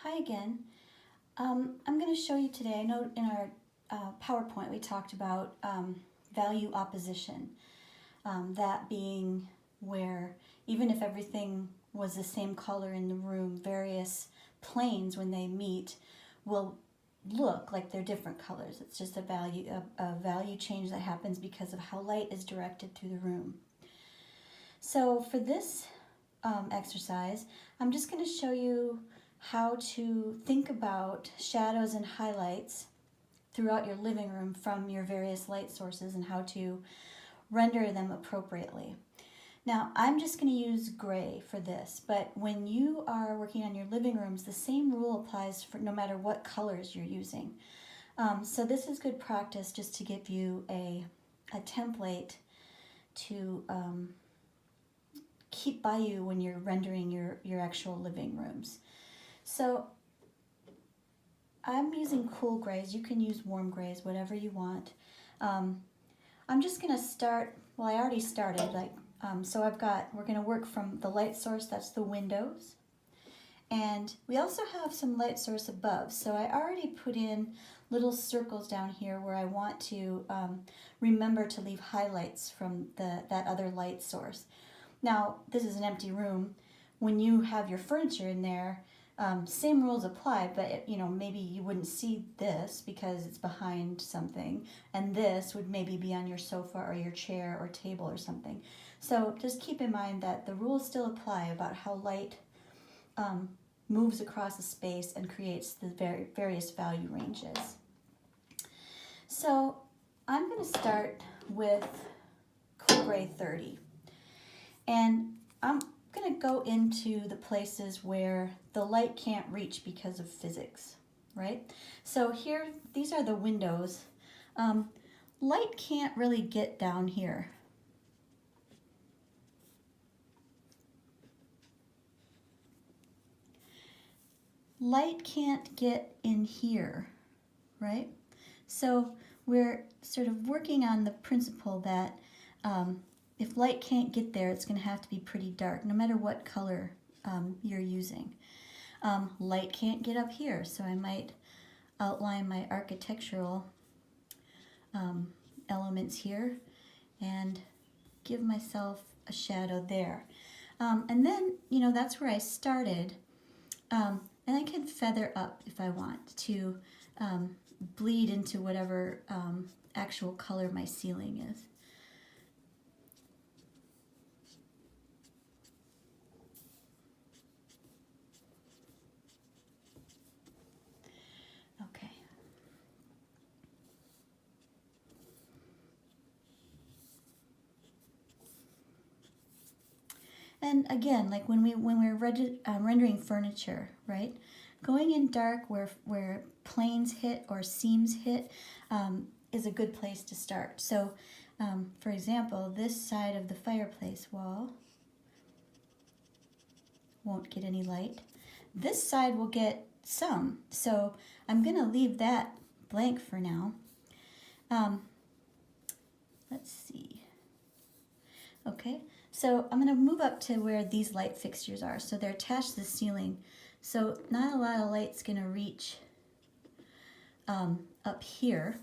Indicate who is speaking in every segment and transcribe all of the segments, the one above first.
Speaker 1: Hi again. I'm going to show you today, I know in our PowerPoint we talked about value opposition, that being where even if everything was the same color in the room, various planes when they meet will look like they're different colors. It's just a value change that happens because of how light is directed through the room. So for this exercise, I'm just going to show you how to think about shadows and highlights throughout your living room from your various light sources and how to render them appropriately. Now, I'm just going to use gray for this, but when you are working on your living rooms, the same rule applies for no matter what colors you're using. So this is good practice just to give you a template to keep by you when you're rendering your actual living rooms. So I'm using cool grays. You can use warm grays, whatever you want. I'm just going to start, well, I already started, so we're going to work from the light source, that's the windows. And we also have some light source above, so I already put in little circles down here where I want to remember to leave highlights from that other light source. Now, this is an empty room. When you have your furniture in there, same rules apply, but maybe you wouldn't see this because it's behind something, and this would maybe be on your sofa or your chair or table or something. So just keep in mind that the rules still apply about how light moves across a space and creates the various value ranges. So I'm going to start with Cool Gray 30. And I'm going to go into the places where the light can't reach because of physics, right? So here, these are the windows. Light can't really get down here. Light can't get in here, right? So we're sort of working on the principle that if light can't get there, it's going to have to be pretty dark, no matter what color you're using. Light can't get up here, so I might outline my architectural elements here and give myself a shadow there. And then, that's where I started. And I can feather up if I want to bleed into whatever actual color my ceiling is. Okay. And again, like when we're rendering furniture, right? Going in dark where planes hit or seams hit is a good place to start. So, for example, this side of the fireplace wall won't get any light. This side will get some, so I'm going to leave that blank for now. Let's see. Okay, so I'm going to move up to where these light fixtures are. So they're attached to the ceiling, so not a lot of light's going to reach up here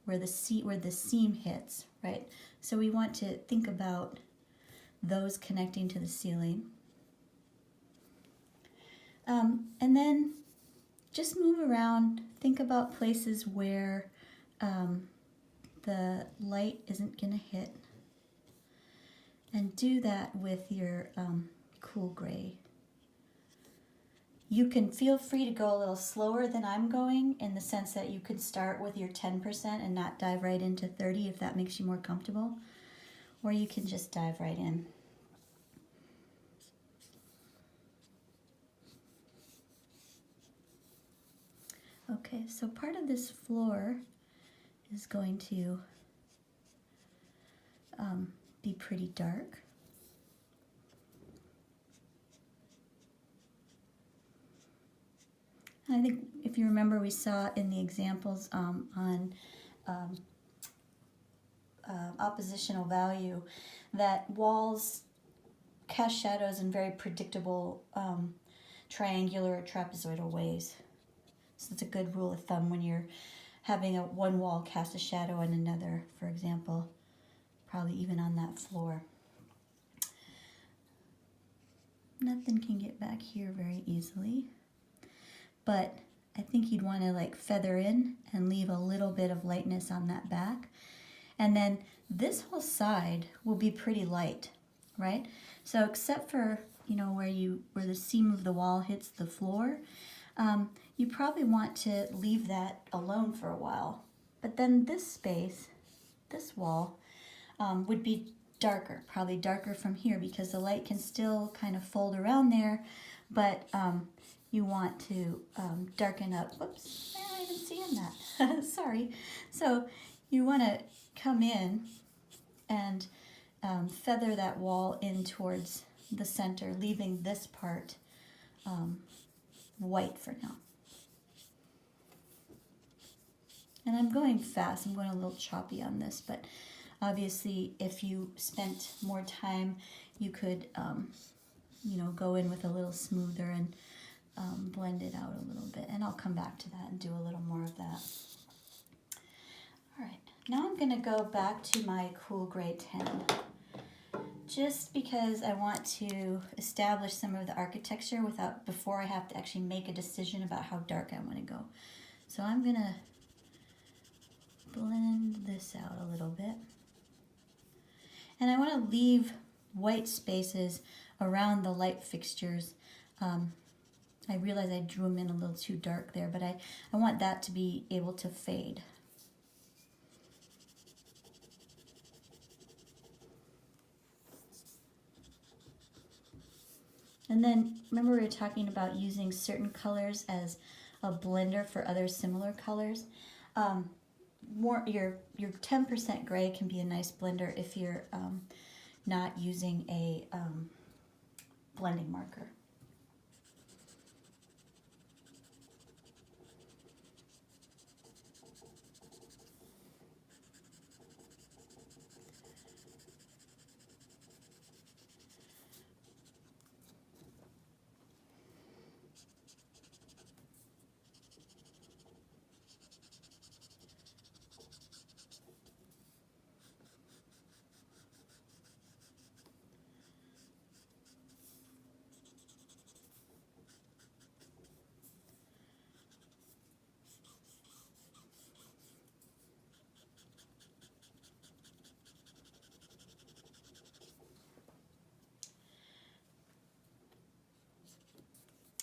Speaker 1: where the seam hits, right? So we want to think about those connecting to the ceiling. And then just move around, think about places where the light isn't going to hit, and do that with your cool gray. You can feel free to go a little slower than I'm going, in the sense that you could start with your 10% and not dive right into 30 if that makes you more comfortable, or you can just dive right in. Okay, so part of this floor is going to be pretty dark. I think if you remember, we saw in the examples on oppositional value that walls cast shadows in very predictable triangular or trapezoidal ways. So it's a good rule of thumb when you're having one wall cast a shadow on another, for example, probably even on that floor. Nothing can get back here very easily, but I think you'd want to like feather in and leave a little bit of lightness on that back. And then this whole side will be pretty light, right? So except for, you know, where the seam of the wall hits the floor, you probably want to leave that alone for a while. But then this space, this wall, would be darker, probably darker from here, because the light can still kind of fold around there, but you want to darken up. Whoops, I'm not even seeing that. Sorry. So you want to come in and feather that wall in towards the center, leaving this part white for now. And I'm going fast, I'm going a little choppy on this, but obviously if you spent more time, you could, you know, go in with a little smoother and blend it out a little bit. And I'll come back to that and do a little more of that. All right, now I'm gonna go back to my cool gray 10. Just because I want to establish some of the architecture before I have to actually make a decision about how dark I want to go. So I'm gonna blend this out a little bit. And I want to leave white spaces around the light fixtures. I realize I drew them in a little too dark there, but I want that to be able to fade. And then remember we were talking about using certain colors as a blender for other similar colors. Your 10% gray can be a nice blender if you're not using a blending marker.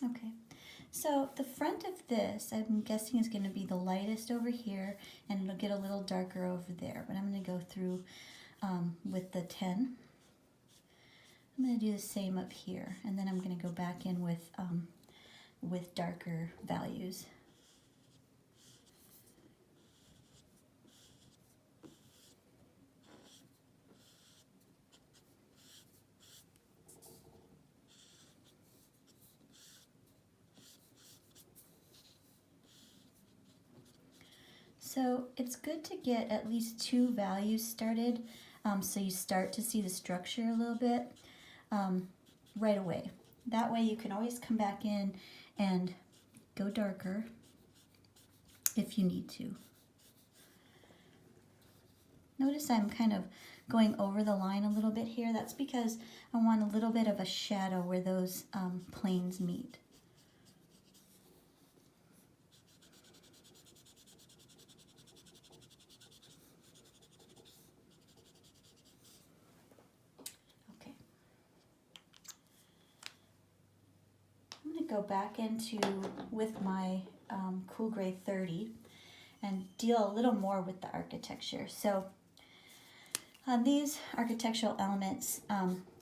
Speaker 1: Okay, so the front of this, I'm guessing, is going to be the lightest over here, and it'll get a little darker over there. But I'm going to go through with the 10. I'm going to do the same up here, and then I'm going to go back in with darker values. So it's good to get at least 2 values started, so you start to see the structure a little bit right away. That way you can always come back in and go darker if you need to. Notice I'm kind of going over the line a little bit here. That's because I want a little bit of a shadow where those planes meet. Okay. I'm going to go back with my Cool Gray 30 and deal a little more with the architecture. So on these architectural elements,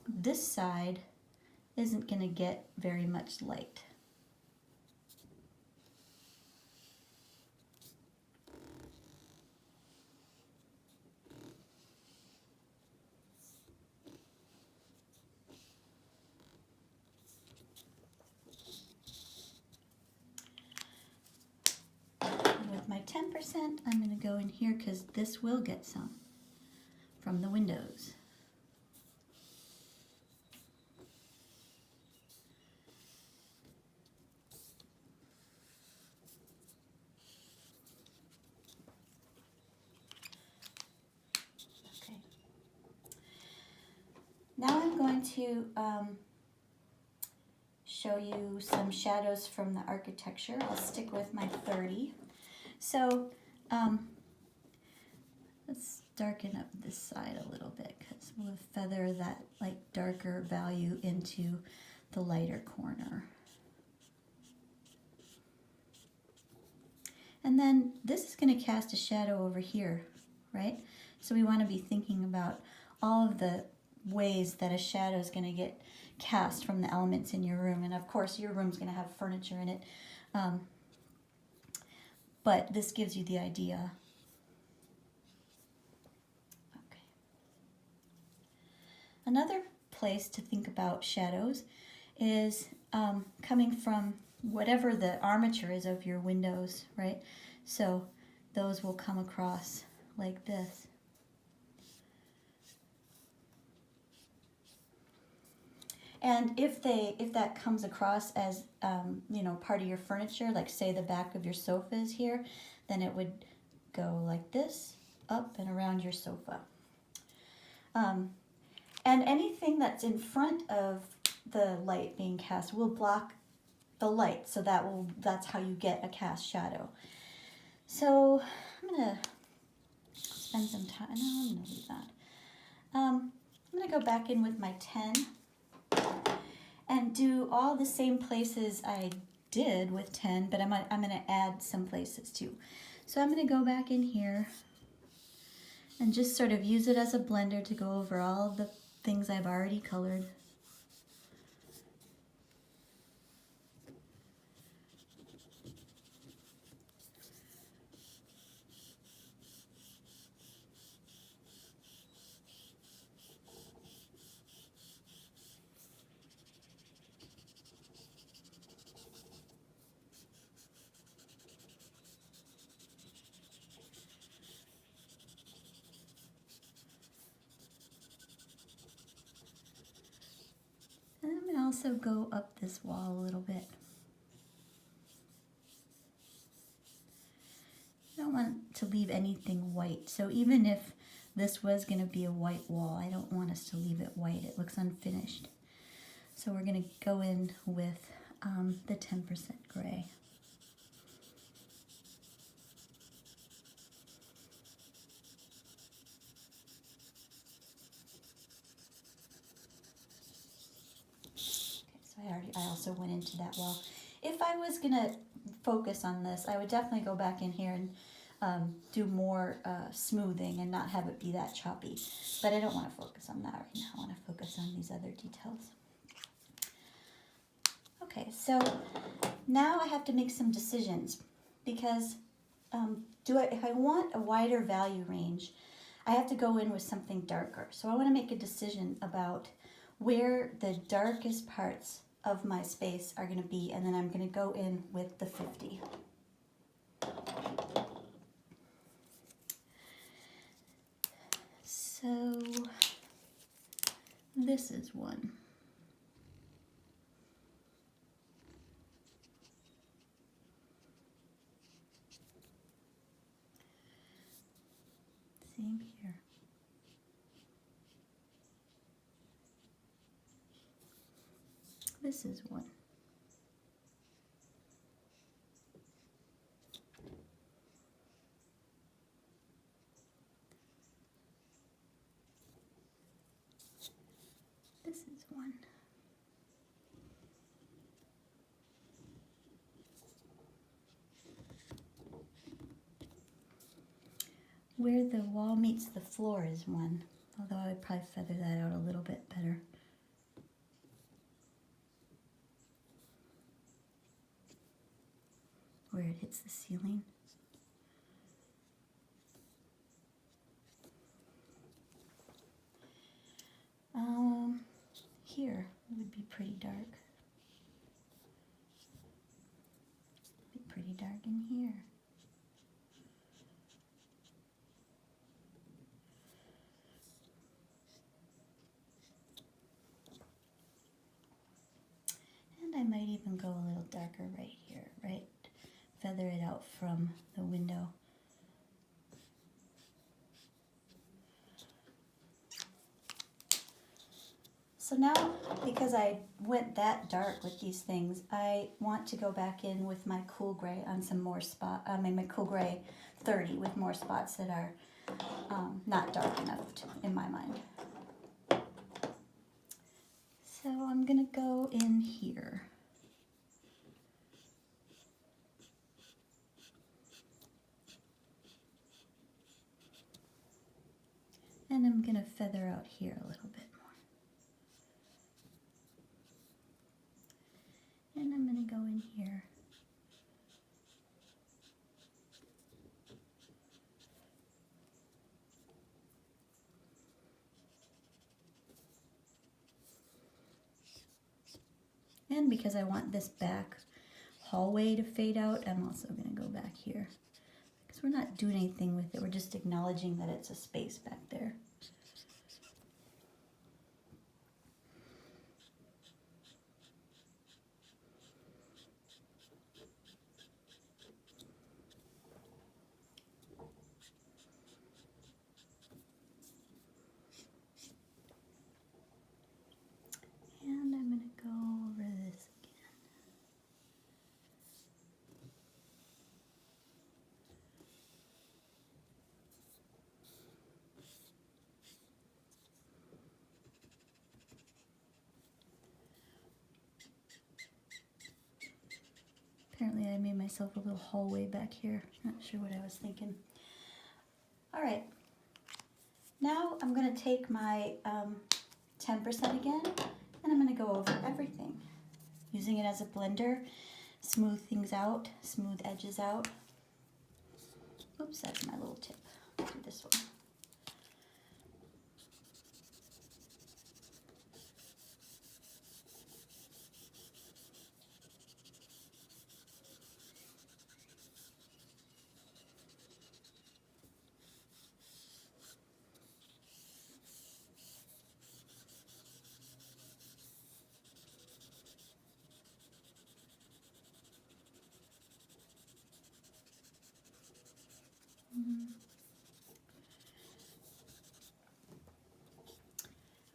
Speaker 1: this side isn't going to get very much light. And with my 10%, I'm going to go in here because this will get some from the windows. going to show you some shadows from the architecture. I'll stick with my 30. So let's darken up this side a little bit because we'll feather that like darker value into the lighter corner. And then this is going to cast a shadow over here, right? So we want to be thinking about all of the ways that a shadow is going to get cast from the elements in your room. And of course your room's going to have furniture in it, but this gives you the idea. Okay. Another place to think about shadows is coming from whatever the armature is of your windows, right? So those will come across like this. And if that comes across as you know, part of your furniture, like say the back of your sofa is here, then it would go like this, up and around your sofa. And anything that's in front of the light being cast will block the light, so that's how you get a cast shadow. So I'm gonna spend some time. No, I'm gonna leave that. I'm gonna go back in with my 10. And do all the same places I did with 10, but I'm going to add some places too. So I'm going to go back in here and just sort of use it as a blender to go over all of the things I've already colored. And I'm going to also go up this wall a little bit. I don't want to leave anything white. So even if this was going to be a white wall, I don't want us to leave it white. It looks unfinished. So we're going to go in with the 10% gray. I also went into that wall. If I was going to focus on this, I would definitely go back in here and do more smoothing and not have it be that choppy. But I don't want to focus on that right now. I want to focus on these other details. Okay, so now I have to make some decisions because if I want a wider value range, I have to go in with something darker. So I want to make a decision about where the darkest parts of my space are going to be, and then I'm going to go in with the 50. So this is one. Same here. This is one. This is one. Where the wall meets the floor is one, although I would probably feather that out a little bit better. Where it hits the ceiling. Here would be pretty dark. Be pretty dark in here. And I might even go a little darker right here, right? Feather it out from the window. So now, because I went that dark with these things, I want to go back in with my cool gray on some more my cool gray 30 with more spots that are not dark enough in my mind. So I'm gonna go in here. And I'm gonna feather out here a little bit more. And I'm gonna go in here. And because I want this back hallway to fade out, I'm also gonna go back here. Because we're not doing anything with it, we're just acknowledging that it's a space back there. And I'm gonna go over this again. Apparently I made myself a little hallway back here. Not sure what I was thinking. All right, now I'm gonna take my 10% again, and I'm gonna go over everything. Using it as a blender, smooth things out, smooth edges out. Oops, that's my little tip. Let's do this one.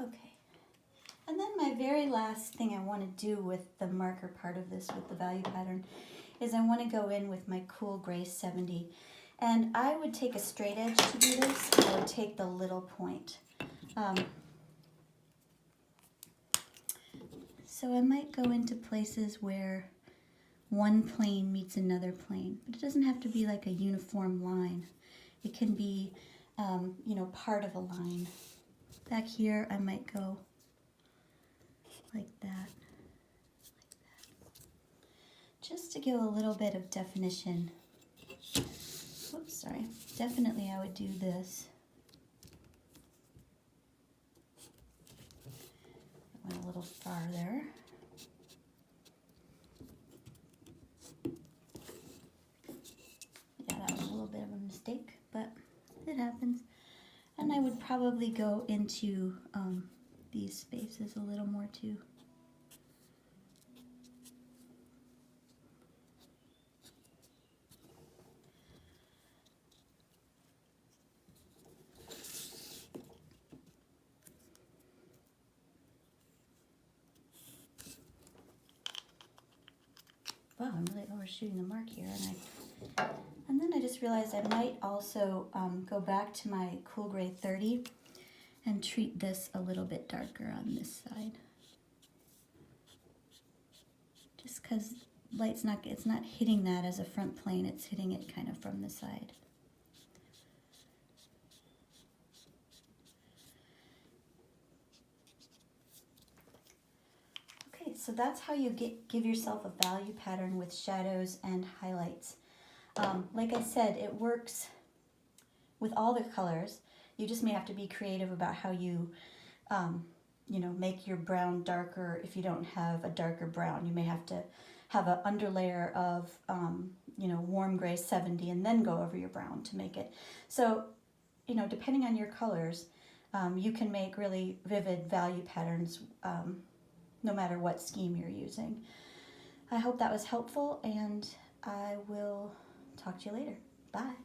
Speaker 1: Okay, and then my very last thing I want to do with the marker part of this, with the value pattern, is I want to go in with my cool gray 70. And I would take a straight edge to do this, and I would take the little point. So I might go into places where one plane meets another plane, but it doesn't have to be like a uniform line. It can be, you know, part of a line. Back here, I might go like that, just to give a little bit of definition. Whoops, sorry. Definitely I would do this. Went a little farther. Yeah, that was a little bit of a mistake, but it happens. And I would probably go into these spaces a little more too. Wow, I'm really overshooting the mark here, and then I just realized I might also go back to my cool gray 30 and treat this a little bit darker on this side. Just because light's it's not hitting that as a front plane, it's hitting it kind of from the side. Okay, so that's how you give yourself a value pattern with shadows and highlights. Like I said, it works with all the colors. You just may have to be creative about how you, you know, make your brown darker. If you don't have a darker brown, you may have to have an underlayer of, you know, warm gray 70 and then go over your brown to make it. So, you know, depending on your colors, you can make really vivid value patterns no matter what scheme you're using. I hope that was helpful, and I will talk to you later. Bye.